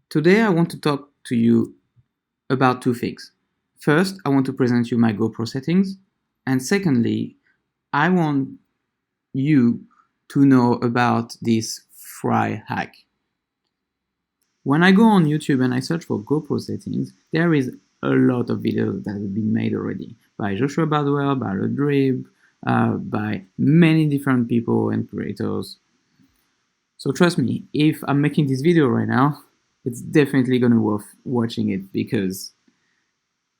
Today I want to talk to you about two things. First, I want to present you my GoPro settings, and secondly, I want you to know about this Frey hack. When I go on YouTube and I search for GoPro settings, there is a lot of videos that have been made already by Joshua Bardwell, by Rodrib, by many different people and creators. So trust me, if I'm making this video right now, it's definitely gonna worth watching it because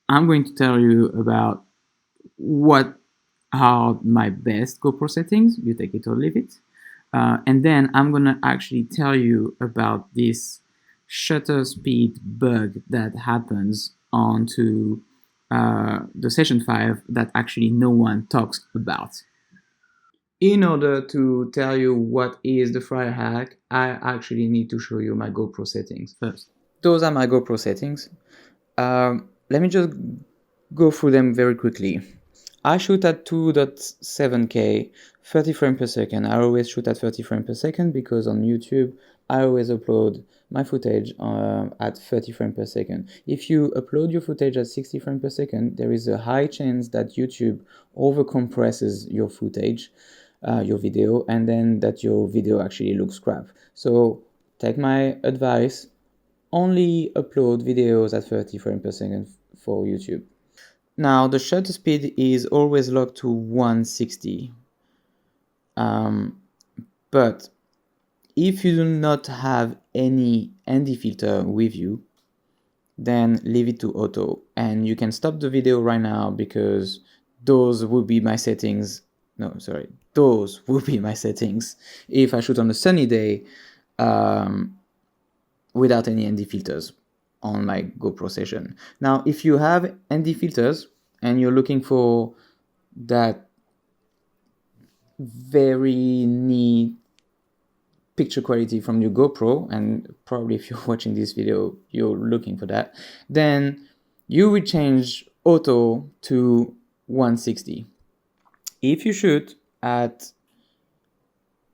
I'm going to tell you about what are my best GoPro settings. You take it or leave it. And then I'm gonna actually tell you about this shutter speed bug that happens onto the Session 5 that actually no one talks about. In order to tell you what is the Frey hack, I actually need to show you my GoPro settings first. Those are my GoPro settings. Let me just go through them very quickly. I shoot at 2.7K, 30 frames per second. I always shoot at 30 frames per second because on YouTube, I always upload my footage at 30 frames per second. If you upload your footage at 60 frames per second, there is a high chance that YouTube overcompresses your footage, your video, and then that your video actually looks crap. So take my advice, only upload videos at 30 frames per second for YouTube. Now the shutter speed is always locked to 160. But if you do not have any ND filter with you, then leave it to auto. And you can stop the video right now because those will be my settings. No, sorry, those will be my settings if I shoot on a sunny day without any ND filters on my GoPro Session. Now, if you have ND filters and you're looking for that very neat picture quality from your GoPro, and probably if you're watching this video, you're looking for that, then you will change auto to 160. If you shoot at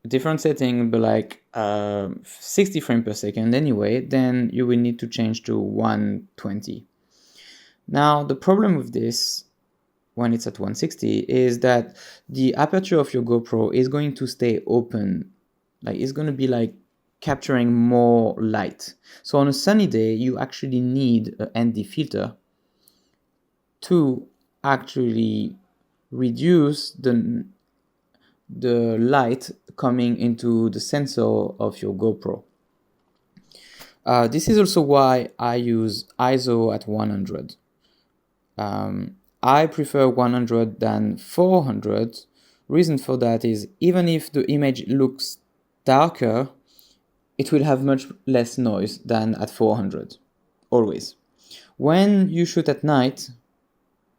a different setting, but like 60 frames per second anyway, then you will need to change to 120. Now, the problem with this, when it's at 160, is that the aperture of your GoPro is going to stay open. Like, it's going to be like capturing more light. So on a sunny day, you actually need an ND filter to actually reduce the light coming into the sensor of your GoPro. This is also why I use ISO at 100. I prefer 100 than 400. Reason for that is even if the image looks darker, it will have much less noise than at 400, always. When you shoot at night,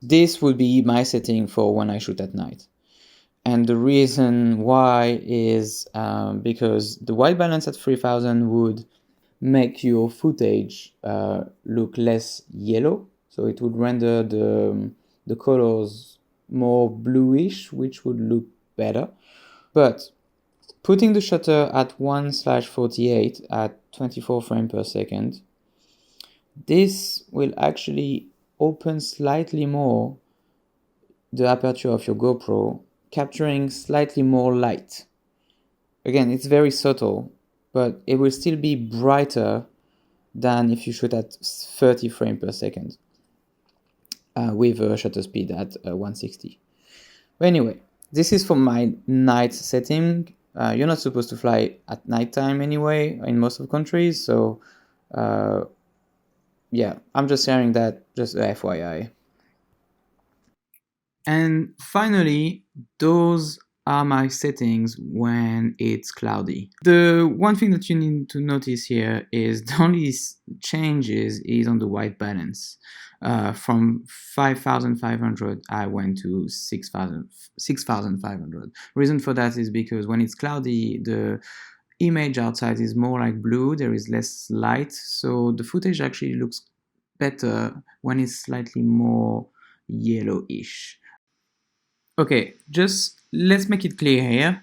this will be my setting for when I shoot at night. And the reason why is because the white balance at 3000 would make your footage look less yellow. So it would render the colors more bluish, which would look better. But putting the shutter at 1/48 at 24 frames per second, this will actually open slightly more the aperture of your GoPro, capturing slightly more light. Again, it's very subtle, but it will still be brighter than if you shoot at 30 frames per second with a shutter speed at 160. But anyway, this is for my night setting. You're not supposed to fly at nighttime anyway in most of the countries, so yeah, I'm just sharing that, just a FYI. And finally, those are my settings when it's cloudy. The one thing that you need to notice here is the only changes is on the white balance. From 5,500 I went to 6,500. Reason for that is because when it's cloudy, the image outside is more like blue, there is less light, so the footage actually looks better when it's slightly more yellowish. Okay, just let's make it clear here.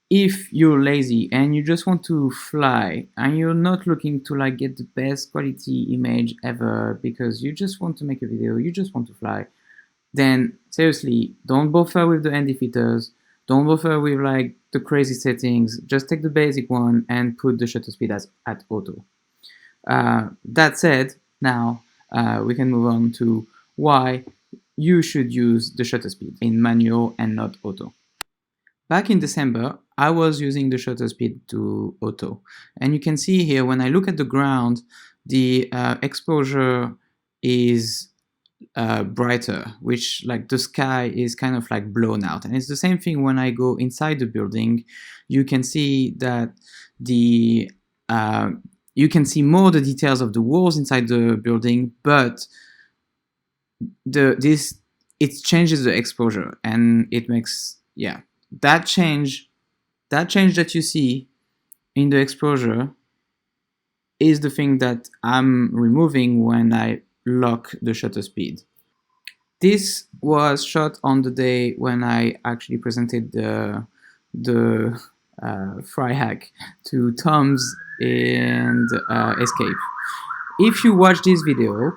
if you're lazy and you just want to fly and you're not looking to like get the best quality image ever because you just want to make a video, you just want to fly, then seriously, don't bother with the ND filters, don't bother with like the crazy settings, just take the basic one and put the shutter speed as at auto. That said, now we can move on to why you should use the shutter speed in manual and not auto. Back in December, I was using the shutter speed to auto. And you can see here, when I look at the ground, the exposure is brighter, which like the sky is kind of like blown out. And it's the same thing when I go inside the building. You can see that the you can see more the details of the walls inside the building, but it changes the exposure and it makes, yeah, that change that you see in the exposure is the thing that I'm removing when I lock the shutter speed. This was shot on the day when I actually presented the Frey hack to Tom's and Escape. If you watch this video,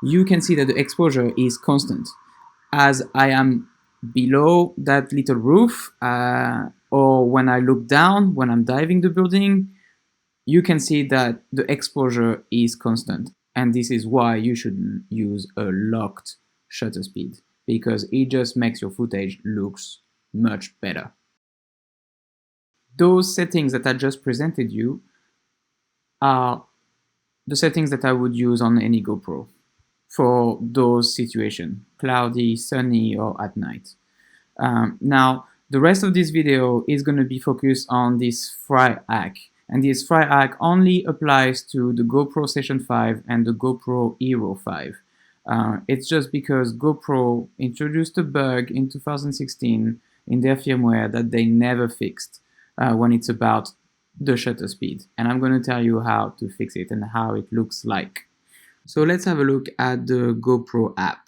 you can see that the exposure is constant. As I am below that little roof, or when I look down, when I'm diving the building, you can see that the exposure is constant. And this is why you should use a locked shutter speed, because it just makes your footage looks much better. Those settings that I just presented you are the settings that I would use on any GoPro for those situations, cloudy, sunny, or at night. Now, the rest of this video is going to be focused on this Frey hack. And this Frey hack only applies to the GoPro Session 5 and the GoPro Hero 5. It's just because GoPro introduced a bug in 2016 in their firmware that they never fixed when it's about the shutter speed. And I'm going to tell you how to fix it and how it looks like. So let's have a look at the GoPro app.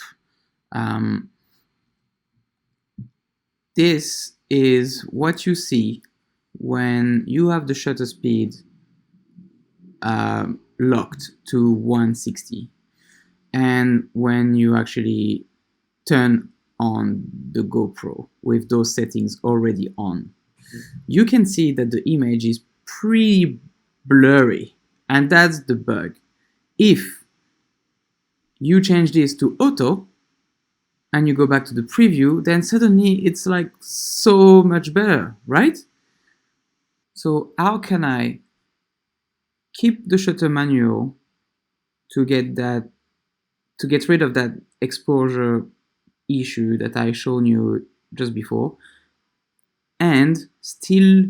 This is what you see when you have the shutter speed locked to 160 and when you actually turn on the GoPro with those settings already on. You can see that the image is pretty blurry, and that's the bug. If you change this to auto and you go back to the preview, then suddenly it's like so much better, right? So how can I keep the shutter manual to get rid of that exposure issue that I shown you just before and still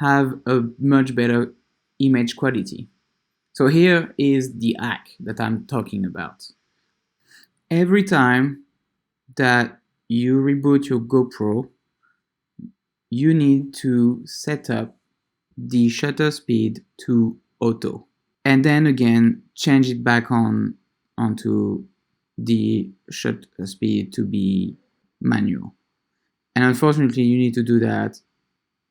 have a much better image quality? So here is the hack that I'm talking about. Every time that you reboot your GoPro, you need to set up the shutter speed to auto, and then again change it back onto the shutter speed to be manual. And unfortunately, you need to do that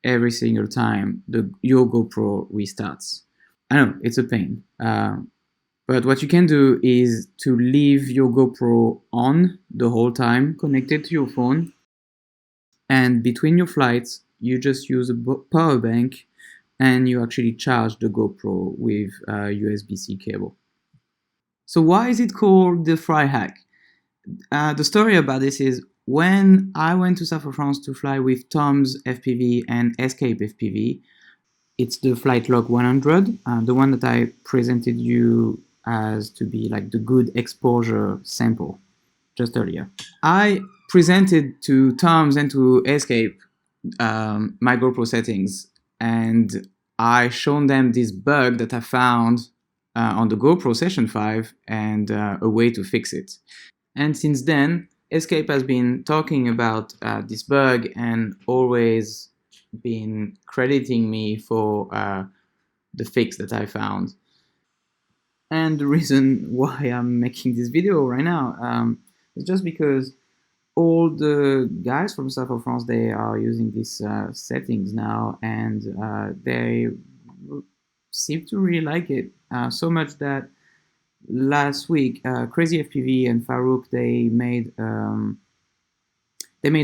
every single time your GoPro restarts. I know it's a pain, but what you can do is to leave your GoPro on the whole time, connected to your phone, and between your flights, you just use a power bank and you actually charge the GoPro with a USB-C cable. So why is it called the Frey hack? The story about this is when I went to South of France to fly with Tom's FPV and Escape FPV, it's the Flight Log 100, the one that I presented you as to be like the good exposure sample just earlier. I presented to Tom's and to Escape my GoPro settings, and I shown them this bug that I found on the GoPro Session 5 and a way to fix it. And since then, Escape has been talking about this bug and always been crediting me for the fix that I found. And the reason why I'm making this video right now is just because all the guys from south of France, they are using these settings now, and they seem to really like it so much that last week, Crazy FPV and Farouk, they made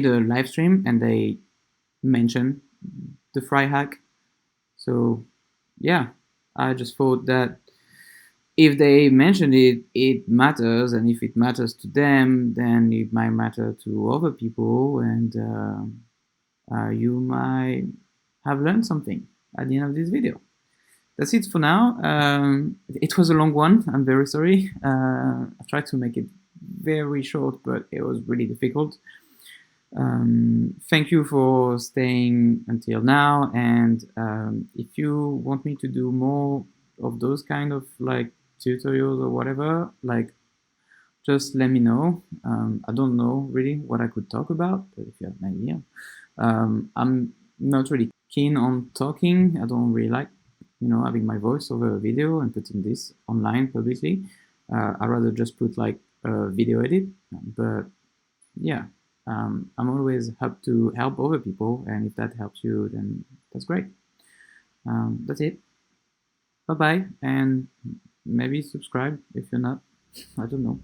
a live stream and they mentioned the Frey hack. So yeah, I just thought that if they mention it, it matters, and if it matters to them, then it might matter to other people, and you might have learned something at the end of this video. That's it for now. It was a long one. I'm very sorry. I tried to make it very short, but it was really difficult. Thank you for staying until now, and if you want me to do more of those kind of like tutorials or whatever, like just let me know. I don't know really what I could talk about, but if you have an idea. I'm not really keen on talking. I don't really like, having my voice over a video and putting this online publicly. I'd rather just put like a video edit, but yeah, I'm always happy to help other people, and if that helps you, then that's great. That's it. Bye bye, and maybe subscribe if you're not. I don't know.